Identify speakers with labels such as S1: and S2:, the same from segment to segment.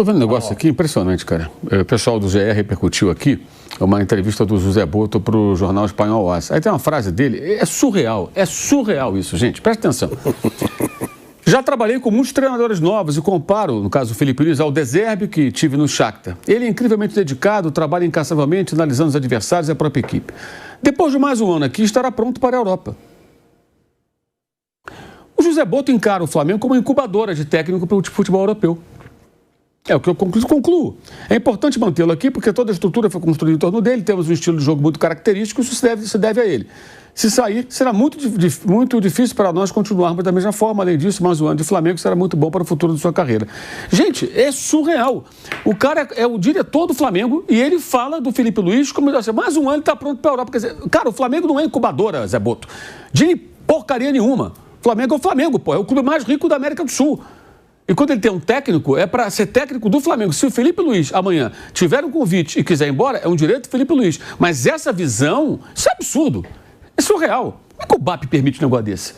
S1: Estou vendo um negócio aqui impressionante, cara. O pessoal do GE repercutiu aqui uma entrevista do José Boto para o jornal espanhol AS. Aí tem uma frase dele, é surreal isso, gente, presta atenção. Já trabalhei com muitos treinadores novos e comparo, no caso do Felipe Luís, ao De Zerbi que tive no Shakhtar. Ele é incrivelmente dedicado, trabalha incansavelmente, analisando os adversários e a própria equipe. Depois de mais um ano aqui, estará pronto para a Europa. O José Boto encara o Flamengo como incubadora de técnico para o futebol europeu. É o que eu concluo. É importante mantê-lo aqui porque toda a estrutura foi construída em torno dele, temos um estilo de jogo muito característico, isso se deve a ele. Se sair, será muito difícil para nós continuarmos da mesma forma. Além disso, mais um ano de Flamengo será muito bom para o futuro de sua carreira. Gente, é surreal. O cara é o diretor do Flamengo e ele fala do Felipe Luís como assim, mais um ano ele está pronto para a Europa. Quer dizer, cara, o Flamengo não é incubadora, Zé Boto, de porcaria nenhuma. O Flamengo é o Flamengo, pô, é o clube mais rico da América do Sul. E quando ele tem um técnico, é para ser técnico do Flamengo. Se o Felipe Luís amanhã tiver um convite e quiser ir embora, é um direito do Felipe Luís. Mas essa visão, isso é absurdo. É surreal. Como é que o BAP permite um negócio desse?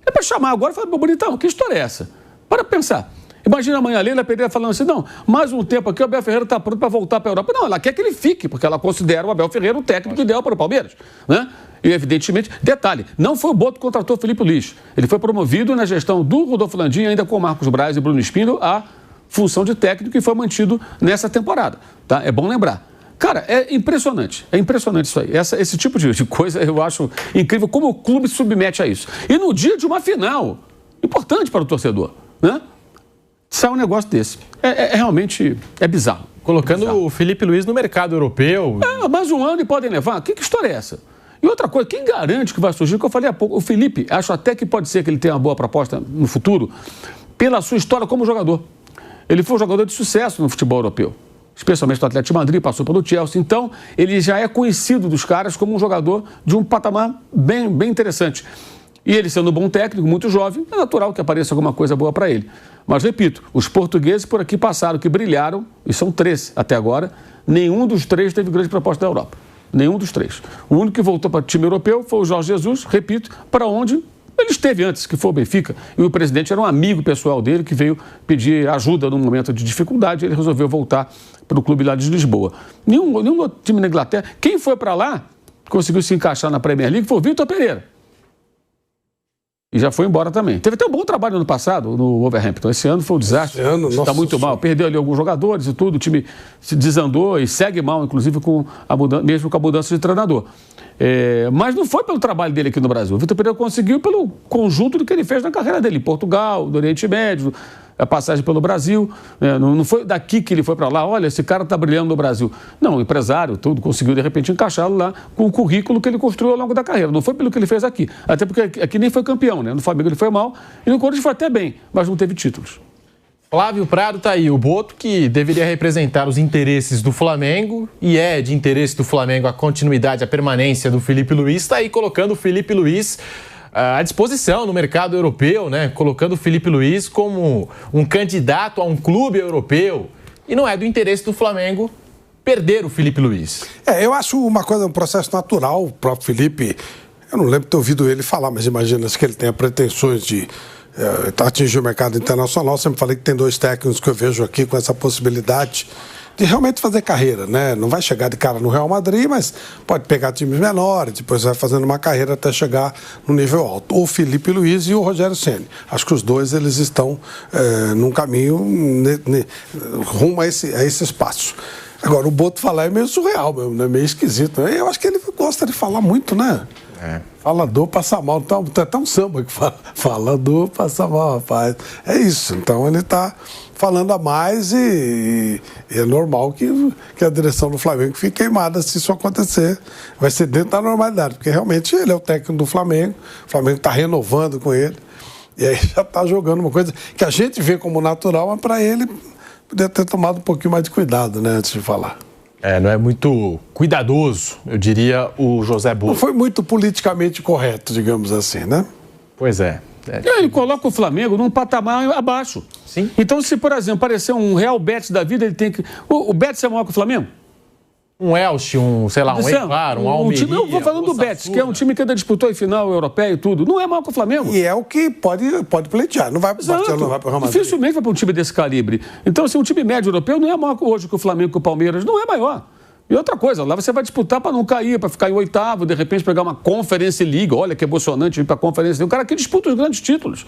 S1: É para chamar agora e falar, bonitão, que história é essa? Para pensar. Imagina amanhã a Leila Pereira falando assim, não, mais um tempo aqui o Abel Ferreira está pronto para voltar para a Europa. Não, ela quer que ele fique, porque ela considera o Abel Ferreira o técnico ideal para o Palmeiras, né? E, evidentemente, detalhe, não foi o Boto que contratou o Felipe Luís. Ele foi promovido na gestão do Rodolfo Landim, ainda com Marcos Braz e Bruno Spindl, a função de técnico e foi mantido nessa temporada, tá? É bom lembrar. Cara, é impressionante isso aí. Esse tipo de coisa eu acho incrível como o clube se submete a isso. E no dia de uma final, importante para o torcedor, né? Sai um negócio desse. Realmente bizarro.
S2: Colocando o Felipe Luís no mercado europeu.
S1: Mais um ano e podem levar. Que história é essa? E outra coisa, quem garante que vai surgir, que eu falei há pouco, o Felipe, acho até que pode ser que ele tenha uma boa proposta no futuro, pela sua história como jogador. Ele foi um jogador de sucesso no futebol europeu, especialmente no Atlético de Madrid, passou pelo Chelsea. Então, ele já é conhecido dos caras como um jogador de um patamar bem interessante. E ele sendo um bom técnico, muito jovem, é natural que apareça alguma coisa boa para ele. Mas, repito, os portugueses por aqui passaram, que brilharam, e são 3 até agora, nenhum dos 3 teve grande proposta da Europa. Nenhum dos 3. O único que voltou para o time europeu foi o Jorge Jesus, repito, para onde ele esteve antes, que foi o Benfica. E o presidente era um amigo pessoal dele que veio pedir ajuda num momento de dificuldade. Ele resolveu voltar para o clube lá de Lisboa. Nenhum time na Inglaterra. Quem foi para lá, conseguiu se encaixar na Premier League, foi o Vitor Pereira. E já foi embora também. Teve até um bom trabalho no passado, no Wolverhampton. Esse ano foi um desastre. Está muito mal. Perdeu ali alguns jogadores e tudo. O time se desandou e segue mal, inclusive, mesmo com a mudança de treinador. Mas não foi pelo trabalho dele aqui no Brasil. O Vitor Pereira conseguiu pelo conjunto do que ele fez na carreira dele. Em Portugal, no Oriente Médio, a passagem pelo Brasil. Não foi daqui que ele foi para lá. Olha, esse cara está brilhando no Brasil. Não, o empresário, tudo, conseguiu de repente encaixá-lo lá com o currículo que ele construiu ao longo da carreira. Não foi pelo que ele fez aqui. Até porque aqui nem foi campeão, né? No Flamengo ele foi mal e no Corinthians foi até bem, mas não teve títulos.
S2: Flávio Prado tá aí, o Boto que deveria representar os interesses do Flamengo e é de interesse do Flamengo a continuidade, a permanência do Felipe Luís, está aí colocando o Felipe Luís à disposição no mercado europeu, né? Colocando o Felipe Luís como um candidato a um clube europeu. E não é do interesse do Flamengo perder o Felipe Luís.
S3: Eu acho um processo natural. O próprio Felipe, eu não lembro de ter ouvido ele falar, mas imagina que ele tenha pretensões de atingir o mercado internacional. Sempre falei que tem 2 técnicos que eu vejo aqui com essa possibilidade de realmente fazer carreira, né? Não vai chegar de cara no Real Madrid, mas pode pegar times menores, depois vai fazendo uma carreira até chegar no nível alto. O Felipe Luís e o Rogério Ceni. Acho que os 2 eles estão num caminho rumo a esse espaço. Agora, o Boto falar é meio surreal mesmo, né? Meio esquisito. Eu acho que ele gosta de falar muito, né? Falador passa mal. Então, tem até um samba que fala falador passa mal, rapaz. É isso. Então, ele está falando a mais e é normal que a direção do Flamengo fique queimada se isso acontecer. Vai ser dentro da normalidade, porque realmente ele é o técnico do Flamengo. O Flamengo está renovando com ele. E aí já está jogando uma coisa que a gente vê como natural, mas para ele poderia ter tomado um pouquinho mais de cuidado, né, antes de falar.
S2: Não é muito cuidadoso, eu diria, o José Boto.
S3: Não foi muito politicamente correto, digamos assim, né?
S2: Pois é.
S1: Ele coloca o Flamengo num patamar abaixo.
S2: Sim.
S1: Então, se, por exemplo, aparecer um Real Betis da vida, ele tem que... O Betis é maior que o Flamengo?
S2: Um Elche, um Eibar, um Almeria...
S1: Eu vou falando do Betis, que é um time que ainda disputou em final europeia e tudo. Não é maior que o Flamengo.
S3: E é o que pode pleitear. Não vai para o Barcelona, não vai para o Real Madrid.
S1: Dificilmente vai para um time desse calibre. Então, assim, um time médio europeu não é maior hoje que o Flamengo, que o Palmeiras. Não é maior. E outra coisa, lá você vai disputar para não cair, para ficar em oitavo, de repente pegar uma Conference League. Olha que emocionante ir para a Conference League. O cara que disputa os grandes títulos.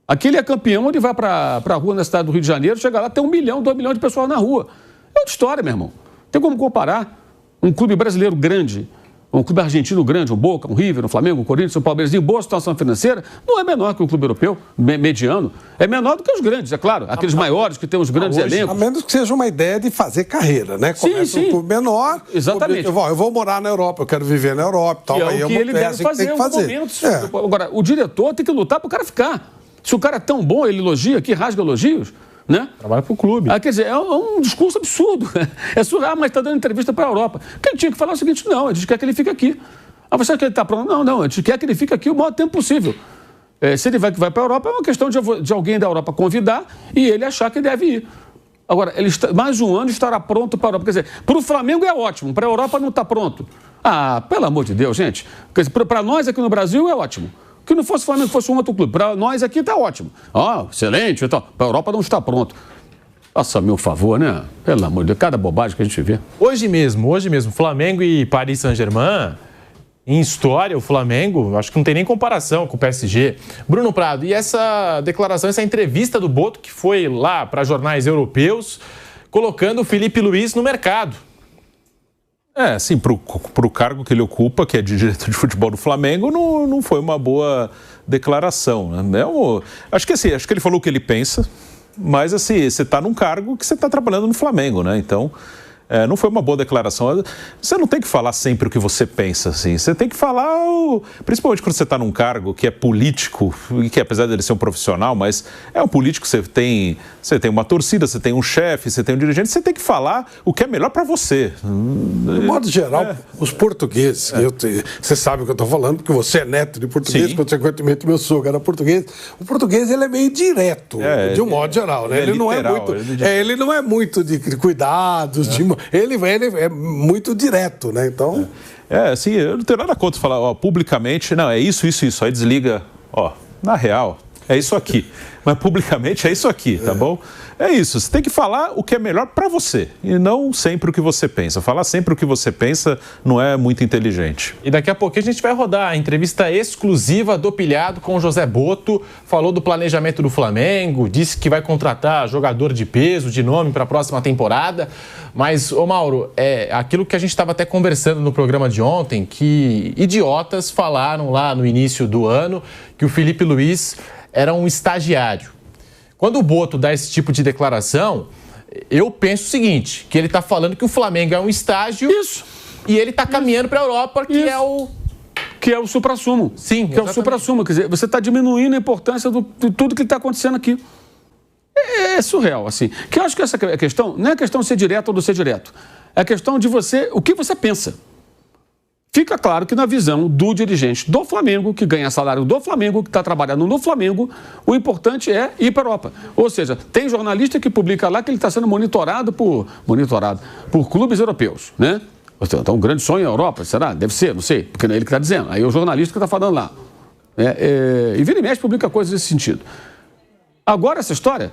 S1: Aqui ele é campeão, ele vai para a rua na cidade do Rio de Janeiro, chega lá, tem 1 milhão, 2 milhões de pessoas na rua. É outra história, meu irmão. Tem como comparar um clube brasileiro grande, um clube argentino grande, um Boca, um River, um Flamengo, um Corinthians, um Palmeiras, em boa situação financeira, não é menor que um clube europeu, mediano. É menor do que os grandes, é claro. Aqueles maiores que têm os grandes elencos.
S3: A menos que seja uma ideia de fazer carreira, né? Começa um clube menor.
S1: Exatamente.
S3: Eu vou morar na Europa, eu quero viver na Europa. Tal,
S1: é o que ele deve fazer em algum momento. Agora, o diretor tem que lutar para o cara ficar. Se o cara é tão bom, ele elogia aqui, rasga elogios, né?
S2: Trabalha para o clube.
S1: Quer dizer, é um discurso absurdo. É surreal, mas está dando entrevista para a Europa. Quem tinha que falar é o seguinte, não, a gente quer que ele fique aqui. Você acha que ele está pronto? Não, a gente quer que ele fique aqui o maior tempo possível. Se ele vai para a Europa, é uma questão de alguém da Europa convidar e ele achar que deve ir. Agora, mais um ano estará pronto para a Europa. Quer dizer, para o Flamengo é ótimo, para a Europa não está pronto. Pelo amor de Deus, gente. Para nós aqui no Brasil é ótimo. Que não fosse o Flamengo, fosse um outro clube. Para nós aqui está ótimo. Excelente e tal. Para a Europa não está pronto. Faça meu favor, né? Pelo amor de Deus, cada bobagem que a gente vê.
S2: Hoje mesmo, Flamengo e Paris Saint-Germain, em história, o Flamengo, acho que não tem nem comparação com o PSG. Bruno Prado, e essa declaração, essa entrevista do Boto, que foi lá para jornais europeus, colocando o Filipe Luís no mercado.
S4: Sim, para o cargo que ele ocupa, que é de diretor de futebol do Flamengo, não foi uma boa declaração, né? Acho que ele falou o que ele pensa, mas assim, você está num cargo que você está trabalhando no Flamengo, né? Então, não foi uma boa declaração. Você não tem que falar sempre o que você pensa, assim. Você tem que falar, principalmente quando você está num cargo que é político, e que apesar dele ser um profissional, mas é um político, você tem uma torcida, você tem um chefe, você tem um dirigente, você tem que falar o que é melhor para você.
S3: De modo geral, os portugueses, você sabe o que eu estou falando, porque você é neto de português, consequentemente meu sogro era português. O português, ele é meio direto, de um modo geral, né? Ele não é muito de cuidados, ele é muito direto, né? Então...
S4: assim, eu não tenho nada contra falar publicamente, não, é isso, aí desliga, na real, é isso aqui. Mas publicamente é isso aqui, tá bom? É isso, você tem que falar o que é melhor para você e não sempre o que você pensa. Falar sempre o que você pensa não é muito inteligente.
S2: E daqui a pouquinho a gente vai rodar a entrevista exclusiva do Pilhado com o José Boto. Falou do planejamento do Flamengo, disse que vai contratar jogador de peso, de nome para a próxima temporada. Mas, Mauro, aquilo que a gente estava até conversando no programa de ontem, que idiotas falaram lá no início do ano que o Filipe Luís era um estagiário. Quando o Boto dá esse tipo de declaração, eu penso o seguinte, que ele está falando que o Flamengo é um estágio e ele está caminhando para a Europa,
S1: que é o suprassumo.
S2: Sim,
S1: que é o suprassumo. Quer dizer, você está diminuindo a importância de tudo que está acontecendo aqui. É surreal, assim. Que eu acho que essa questão não é a questão de ser direto ou não ser direto. É a questão de o que você pensa. Fica claro que na visão do dirigente do Flamengo, que ganha salário do Flamengo, que está trabalhando no Flamengo, o importante é ir para a Europa. Ou seja, tem jornalista que publica lá que ele está sendo monitorado por clubes europeus, né? Então, um grande sonho é a Europa, será? Deve ser, não sei, porque não é ele que está dizendo. Aí é o jornalista que está falando lá. E vira e mexe publica coisas nesse sentido. Agora, essa história,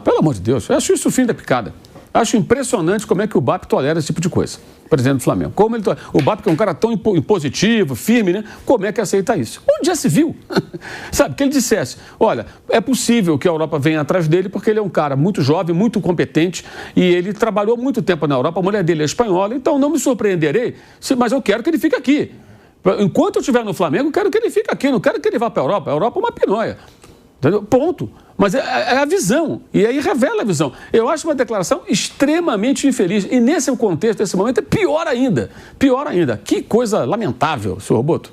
S1: pelo amor de Deus, eu acho isso o fim da picada. Acho impressionante como é que o BAP tolera esse tipo de coisa. Presidente do Flamengo. O BAP, que é um cara tão impositivo, firme, né? Como é que aceita isso? Onde já se viu? Sabe, que ele dissesse, olha, é possível que a Europa venha atrás dele porque ele é um cara muito jovem, muito competente e ele trabalhou muito tempo na Europa, a mulher dele é espanhola, então não me surpreenderei, mas eu quero que ele fique aqui. Enquanto eu estiver no Flamengo, eu quero que ele fique aqui, não quero que ele vá para a Europa. A Europa é uma pinóia. Entendeu? Ponto. Mas é a visão. E aí revela a visão. Eu acho uma declaração extremamente infeliz. E nesse contexto, nesse momento, é pior ainda. Pior ainda. Que coisa lamentável, senhor Boto.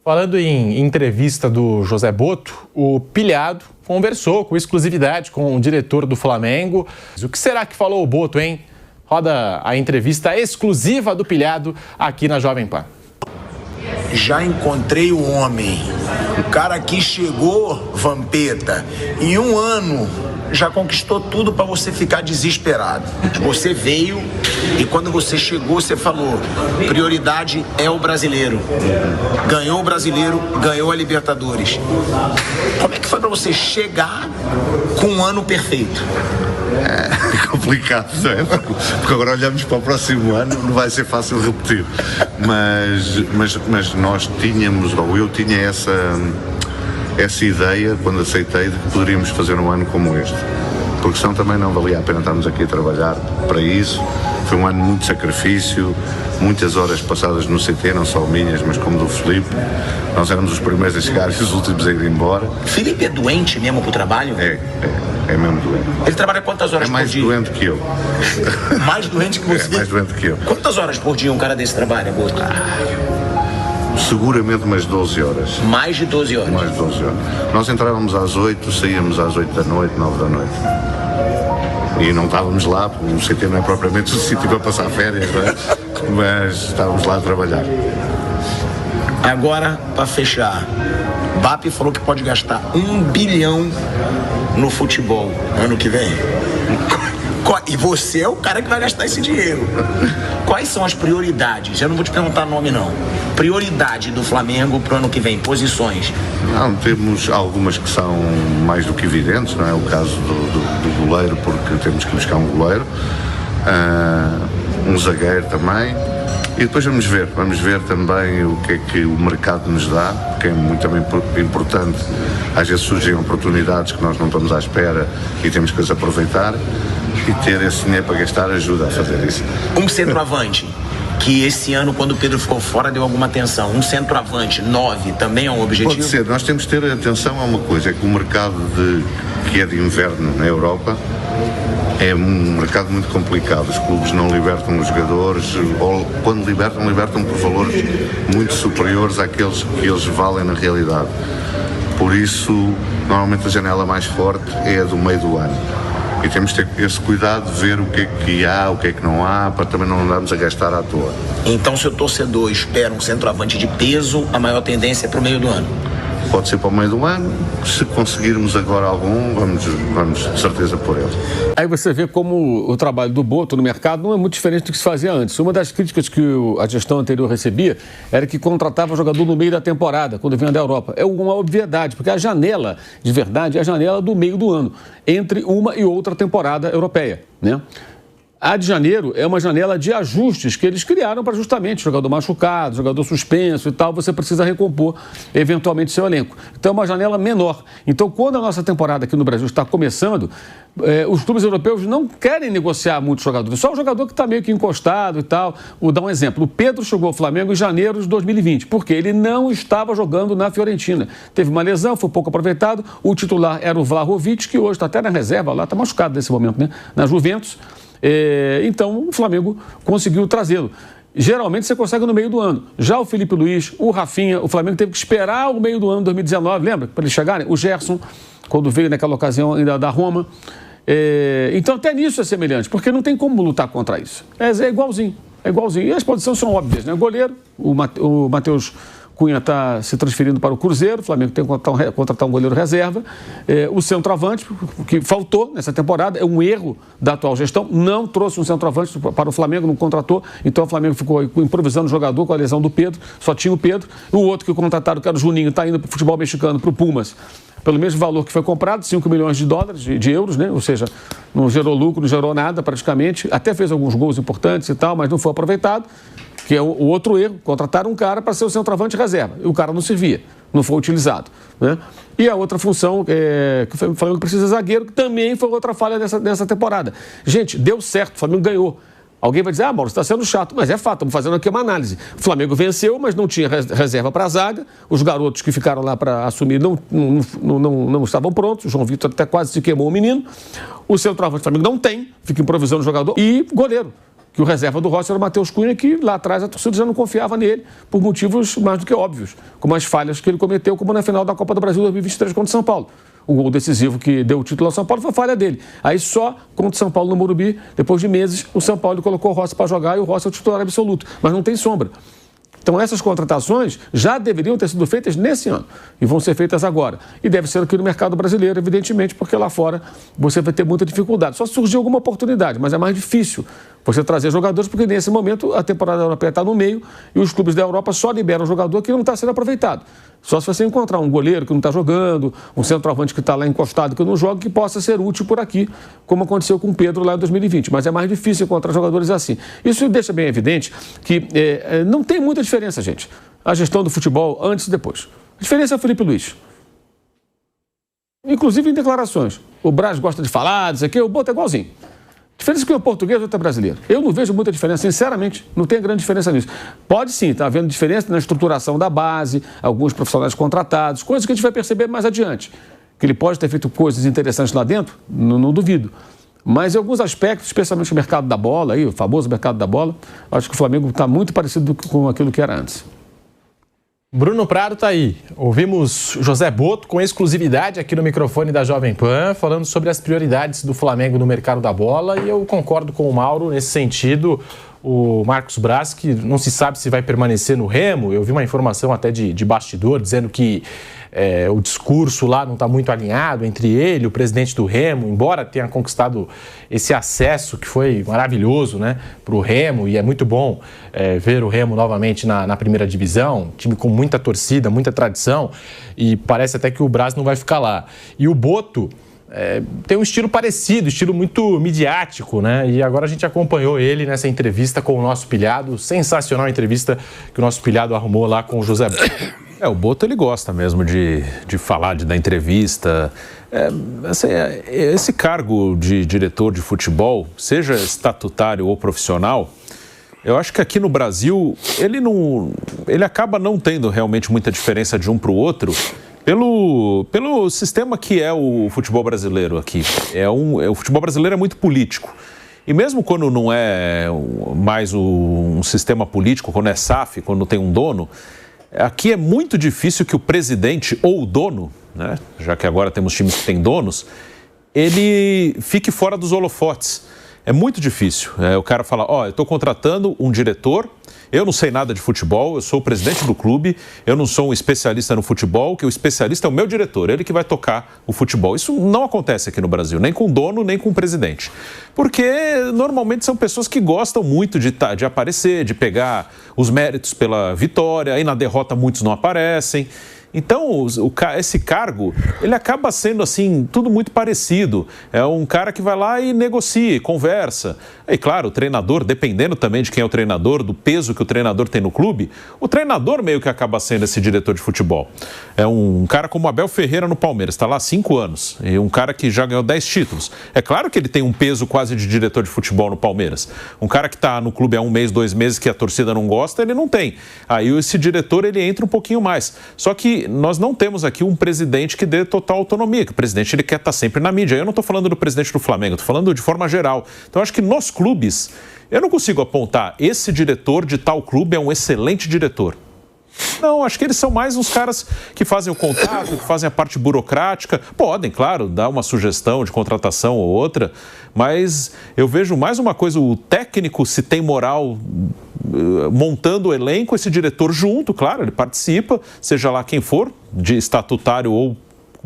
S2: Falando em entrevista do José Boto, o Pilhado conversou com exclusividade com o diretor do Flamengo. O que será que falou o Boto, hein? Roda a entrevista exclusiva do Pilhado aqui na Jovem Pan.
S5: Já encontrei o homem, o cara que chegou, Vampeta, em um ano já conquistou tudo para você ficar desesperado. Você veio e quando você chegou, você falou, prioridade é o brasileiro. Ganhou o brasileiro, ganhou a Libertadores. Como é que foi para você chegar com um ano perfeito?
S6: É complicado, não é? Porque agora olhamos para o próximo ano, não vai ser fácil repetir. Mas nós tínhamos, ou eu tinha essa ideia, quando aceitei, de que poderíamos fazer um ano como este. Porque senão também não valia a pena estarmos aqui a trabalhar para isso. Foi um ano de muito sacrifício, muitas horas passadas no CT, não só minhas, mas como do Filipe. Nós éramos os primeiros a chegar e os últimos a ir embora.
S5: Filipe é doente mesmo pro trabalho?
S6: É mesmo doente.
S5: Ele trabalha quantas horas por dia?
S6: É mais doente que eu.
S5: Mais doente que você?
S6: É mais doente que eu.
S5: Quantas horas por dia um cara desse trabalha, Boto?
S6: Seguramente umas 12 horas.
S5: Mais de 12 horas?
S6: Mais de 12 horas. Nós entrávamos às 8, saíamos às 8 da noite, 9 da noite. E não estávamos lá, porque o CT não é propriamente o sítio para passar férias, não é? Mas estávamos lá a trabalhar.
S5: Agora, para fechar, BAP falou que pode gastar 1 bilhão no futebol ano que vem. E você é o cara que vai gastar esse dinheiro. Quais são as prioridades? Eu não vou te perguntar nome, não. Prioridade do Flamengo para o ano que vem, posições.
S6: Não, temos algumas que são mais do que evidentes, não é? O caso do goleiro, porque temos que buscar um goleiro. Um zagueiro também. E depois vamos ver também o que é que o mercado nos dá, porque é muito também importante. Às vezes surgem oportunidades que nós não estamos à espera e temos que as aproveitar, e ter esse dinheiro para gastar ajuda a fazer isso.
S5: Um centroavante, que esse ano, quando o Pedro ficou fora, deu alguma atenção. Um centroavante, 9, também é um objetivo?
S6: Pode ser, nós temos que ter atenção a uma coisa, é que o mercado que é de inverno na Europa é um mercado muito complicado. Os clubes não libertam os jogadores, ou quando libertam por valores muito superiores àqueles que eles valem na realidade. Por isso, normalmente a janela mais forte é a do meio do ano. E temos que ter esse cuidado de ver o que é que há, o que é que não há, para também não andarmos a gastar à toa.
S5: Então, se o torcedor espera um centroavante de peso, a maior tendência é para o meio do ano?
S6: Pode ser para o meio do ano. Se conseguirmos agora algum, vamos de certeza por ele.
S1: Aí você vê como o trabalho do Boto no mercado não é muito diferente do que se fazia antes. Uma das críticas que a gestão anterior recebia era que contratava jogador no meio da temporada, quando vinha da Europa. É uma obviedade, porque a janela, de verdade, é a janela do meio do ano, entre uma e outra temporada europeia, né? A de janeiro é uma janela de ajustes que eles criaram para justamente jogador machucado, jogador suspenso e tal, você precisa recompor eventualmente seu elenco. Então é uma janela menor. Então quando a nossa temporada aqui no Brasil está começando, os clubes europeus não querem negociar muitos jogadores, só o jogador que está meio que encostado e tal. Vou dar um exemplo, o Pedro chegou ao Flamengo em janeiro de 2020, porque ele não estava jogando na Fiorentina. Teve uma lesão, foi pouco aproveitado, o titular era o Vlahovic, que hoje está até na reserva lá, está machucado nesse momento, né? Na Juventus. Então, o Flamengo conseguiu trazê-lo. Geralmente você consegue no meio do ano. Já o Filipe Luiz, o Rafinha, o Flamengo teve que esperar o meio do ano de 2019, lembra? Para eles chegarem. O Gerson, quando veio naquela ocasião ainda da Roma. Então, até nisso é semelhante, porque não tem como lutar contra isso. É igualzinho, é igualzinho. E as posições são óbvias, né? Goleiro, o Matheus Cunha está se transferindo para o Cruzeiro, o Flamengo tem que contratar um goleiro reserva. O centroavante, que faltou nessa temporada, é um erro da atual gestão, não trouxe um centroavante para o Flamengo, não contratou, então o Flamengo ficou improvisando o jogador com a lesão do Pedro, só tinha o Pedro. O outro que contrataram, que era o Juninho, está indo para o futebol mexicano, para o Pumas, pelo mesmo valor que foi comprado, 5 milhões de dólares, de euros, né? Ou seja, não gerou lucro, não gerou nada praticamente, até fez alguns gols importantes e tal, mas não foi aproveitado. Que é o outro erro, contrataram um cara para ser o centroavante reserva, e o cara não servia, não foi utilizado, né? E a outra função, que o Flamengo precisa de zagueiro, que também foi outra falha dessa temporada. Gente, deu certo, o Flamengo ganhou. Alguém vai dizer, Mauro, você está sendo chato, mas é fato, estamos fazendo aqui uma análise. O Flamengo venceu, mas não tinha reserva para a zaga, os garotos que ficaram lá para assumir não estavam prontos, o João Vitor até quase se queimou o menino, o centroavante do Flamengo não tem, fica improvisando o jogador, e goleiro. Que o reserva do Rossi era o Matheus Cunha, que lá atrás a torcida já não confiava nele, por motivos mais do que óbvios, como as falhas que ele cometeu, como na final da Copa do Brasil 2023 contra o São Paulo. O gol decisivo que deu o título ao São Paulo foi a falha dele. Aí só contra o São Paulo no Morumbi, depois de meses, o São Paulo colocou o Rossi para jogar e o Rossi é o titular absoluto. Mas não tem sombra. Então, essas contratações já deveriam ter sido feitas nesse ano e vão ser feitas agora. E deve ser aqui no mercado brasileiro, evidentemente, porque lá fora você vai ter muita dificuldade. Só surgiu alguma oportunidade, mas é mais difícil você trazer jogadores, porque nesse momento a temporada europeia está no meio e os clubes da Europa só liberam jogador que não está sendo aproveitado. Só se você encontrar um goleiro que não está jogando, um centroavante que está lá encostado que não joga, que possa ser útil por aqui, como aconteceu com o Pedro lá em 2020. Mas é mais difícil encontrar jogadores assim. Isso deixa bem evidente que não tem muita diferença, gente, a gestão do futebol antes e depois. A diferença é o Felipe Luiz. Inclusive em declarações. O Braz gosta de falar, dizer que o Boto é igualzinho. A diferença é que o português e o outro é brasileiro. Eu não vejo muita diferença, sinceramente, não tem grande diferença nisso. Pode sim, está havendo diferença na estruturação da base, alguns profissionais contratados, coisas que a gente vai perceber mais adiante. Que ele pode ter feito coisas interessantes lá dentro, não duvido. Mas em alguns aspectos, especialmente o mercado da bola, aí, o famoso mercado da bola, acho que o Flamengo está muito parecido com aquilo que era antes.
S2: Bruno Prado está aí. Ouvimos José Boto com exclusividade aqui no microfone da Jovem Pan, falando sobre as prioridades do Flamengo no mercado da bola, e eu concordo com o Mauro nesse sentido. O Marcos Braz, que não se sabe se vai permanecer no Remo, eu vi uma informação até de bastidor dizendo que o discurso lá não está muito alinhado entre ele e o presidente do Remo, embora tenha conquistado esse acesso que foi maravilhoso, né, para o Remo, e é muito bom ver o Remo novamente na primeira divisão, time com muita torcida, muita tradição, e parece até que o Braz não vai ficar lá. E o Boto tem um estilo parecido, estilo muito midiático, né? E agora a gente acompanhou ele nessa entrevista com o nosso pilhado, sensacional entrevista que o nosso pilhado arrumou lá com o José Boto.
S4: O Boto, ele gosta mesmo de falar, de dar entrevista. Esse cargo de diretor de futebol, seja estatutário ou profissional, eu acho que aqui no Brasil ele acaba não tendo realmente muita diferença de um para o outro, pelo sistema que é o futebol brasileiro aqui. O futebol brasileiro é muito político. E mesmo quando não é mais um sistema político, quando é SAF, quando tem um dono, aqui é muito difícil que o presidente ou o dono, né, já que agora temos times que têm donos, ele fique fora dos holofotes. É muito difícil. O cara fala, eu estou contratando um diretor, eu não sei nada de futebol, eu sou o presidente do clube, eu não sou um especialista no futebol, que o especialista é o meu diretor, ele que vai tocar o futebol. Isso não acontece aqui no Brasil, nem com o dono, nem com o presidente. Porque normalmente são pessoas que gostam muito de aparecer, de pegar os méritos pela vitória, aí na derrota muitos não aparecem. Então, esse cargo, ele acaba sendo assim, tudo muito parecido. É um cara que vai lá e negocia, conversa. E claro, o treinador, dependendo também de quem é o treinador, do peso que o treinador tem no clube, o treinador meio que acaba sendo esse diretor de futebol. É um cara como Abel Ferreira no Palmeiras, está lá há 5 anos, e um cara que já ganhou 10 títulos. É claro que ele tem um peso quase de diretor de futebol no Palmeiras. Um cara que está no clube há 1 mês, 2 meses, que a torcida não gosta, ele não tem. Aí esse diretor, ele entra um pouquinho mais. Só que nós não temos aqui um presidente que dê total autonomia, que o presidente ele quer estar sempre na mídia. Eu não estou falando do presidente do Flamengo, estou falando de forma geral. Então eu acho que nos clubes, eu não consigo apontar esse diretor de tal clube é um excelente diretor. Não, acho que eles são mais uns caras que fazem o contato, que fazem a parte burocrática. Podem, claro, dar uma sugestão de contratação ou outra, mas eu vejo mais uma coisa, o técnico, se tem moral montando o elenco, esse diretor junto, claro, ele participa, seja lá quem for, de estatutário ou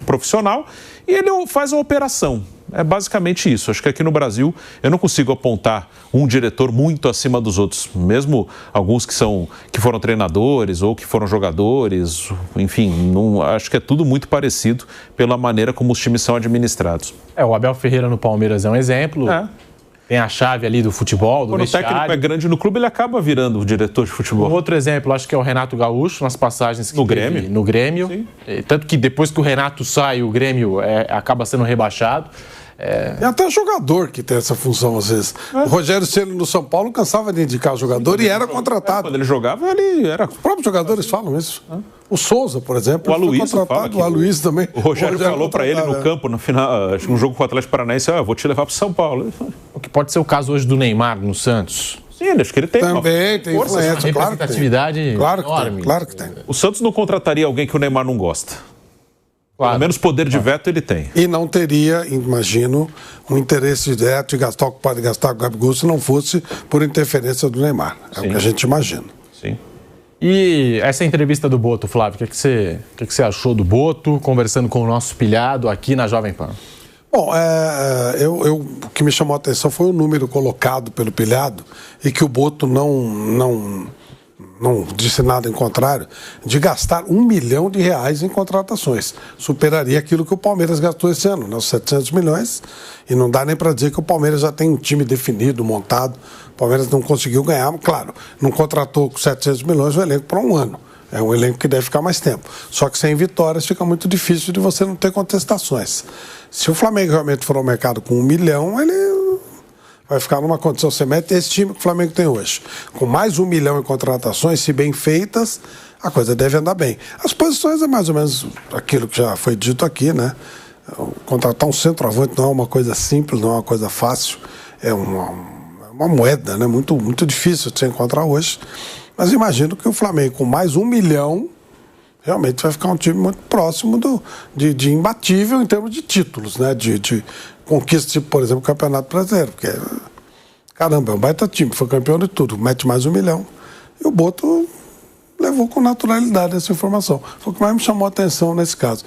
S4: profissional, e ele faz a operação. É basicamente isso. Acho que aqui no Brasil eu não consigo apontar um diretor muito acima dos outros, mesmo alguns que foram treinadores ou que foram jogadores, enfim, acho que é tudo muito parecido pela maneira como os times são administrados.
S2: O Abel Ferreira no Palmeiras é um exemplo. Tem a chave ali do futebol, do vestiário.
S4: Quando o técnico é grande no clube, ele acaba virando o diretor de futebol.
S2: Um outro exemplo, acho que é o Renato Gaúcho, nas passagens que teve no Grêmio. Sim. Tanto que depois que o Renato sai, o Grêmio acaba sendo rebaixado.
S3: É até jogador que tem essa função às vezes. O Rogério Ceni no São Paulo cansava de indicar o jogador e era contratado.
S4: Quando ele jogava, ele era...
S3: Os próprios jogadores falam isso. O Souza, por exemplo,
S4: o Aloysio fala que
S3: o Aloysio também.
S4: O Rogério falou para ele no campo, no final, acho que um jogo com o Atlético Paranaense, vou te levar para São Paulo.
S2: O que pode ser o caso hoje do Neymar no Santos.
S4: Sim, acho que ele tem
S3: também tem
S2: força, influência, uma representatividade enorme.
S3: Claro que tem.
S4: O Santos não contrataria alguém que o Neymar não gosta. Claro. Pelo menos poder de veto ele tem.
S3: E não teria, imagino, um interesse direto de gastar o que pode gastar com o Gabigol se não fosse por interferência do Neymar. É o que a gente imagina.
S4: Sim.
S2: E essa entrevista do Boto, Flávio, o que você achou do Boto, conversando com o nosso pilhado aqui na Jovem Pan?
S3: Bom, o que me chamou a atenção foi o número colocado pelo pilhado e que o Boto não disse nada em contrário, de gastar R$1 milhão em contratações. Superaria aquilo que o Palmeiras gastou esse ano, né, os 700 milhões, e não dá nem para dizer que o Palmeiras já tem um time definido, montado. O Palmeiras não conseguiu ganhar, claro, não contratou com 700 milhões o elenco para um ano. É um elenco que deve ficar mais tempo. Só que sem vitórias fica muito difícil de você não ter contestações. Se o Flamengo realmente for ao mercado com 1 milhão, ele vai ficar numa condição, você mete esse time que o Flamengo tem hoje. Com mais 1 milhão em contratações, se bem feitas, a coisa deve andar bem. As posições é mais ou menos aquilo que já foi dito aqui, né? Contratar um centroavante não é uma coisa simples, não é uma coisa fácil. É uma moeda, né? Muito difícil de se encontrar hoje. Mas imagino que o Flamengo, com mais 1 milhão, realmente vai ficar um time muito próximo de imbatível em termos de títulos, né? De conquista, tipo, por exemplo, o Campeonato Brasileiro. Porque, caramba, é um baita time, foi campeão de tudo, mete mais 1 milhão. E o Boto levou com naturalidade essa informação. Foi o que mais me chamou a atenção nesse caso.